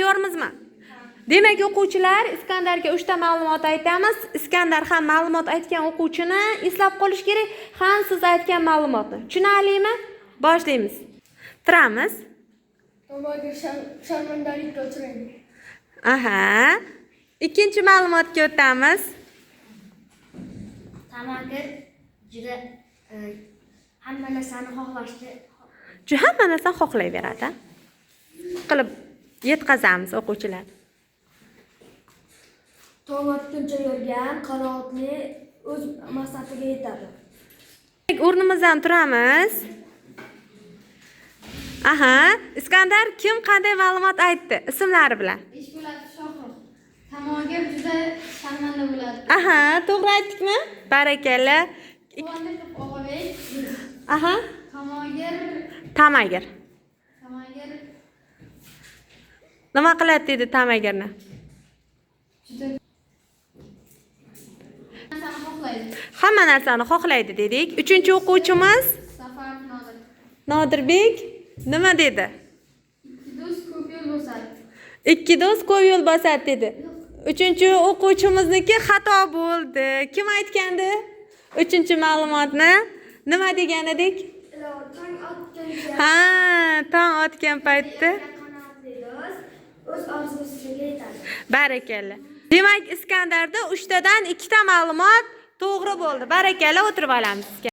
Tayyormizmi? Demak, o'quvchilar Iskandarga 3 ta ma'lumot aytamiz. Iskandar ham ma'lumot aytgan o'quvchini eslab qolish kerak, ham siz aytgan ma'lumotni. Tushunarlimi? Boshlaymiz. Turamiz. Tomoga sharmandalikka uchraydi. Aha. Ikkinchi ma'lumotga o'tamiz. Tamagir juda hamma narsani xohlashdi. Hamma narsani xohlayveradi. Qilib yetkazamiz o'quvchilar. Tomatguncha yurgan qanoatli o'z maqsadiga yetadi. O'rnimizdan turamiz. Aha, Iskandar kim qanday ma'lumot aytdi? Ismlari bilan. Ishbilat Shohruh. Tamagir juda sharmanda bo'ladi. Aha, to'g'ri aytdikmi? Barakalla. Quvondiq Og'abek. Aha. Tamagir. Tamagir. Tamagir Nima qiladi dedi Tamagirni? juda narsani xohlaydi. Hamma narsani xohlaydi dedik. Uchinchi o'quvchimiz Safar Nodir. Nodirbek nima dedi? Do'st ko'p yo'l bosadi. Ikki do'st ko'p yo'l bosadi dedi. Uchinchi o'quvchimizniki xato bo'ldi. Kim aytgandi? Uchinchi ma'lumotni nima degan edik? Tong otgan Ha, tong otgan paytda qanoatli do'st o'z orzusiga yetadi. barakalla. Demak, Iskandarda 3 tadan 2 ta ma'lumot to'g'ri bo'ldi. Barakalla, o'tirib olamiz.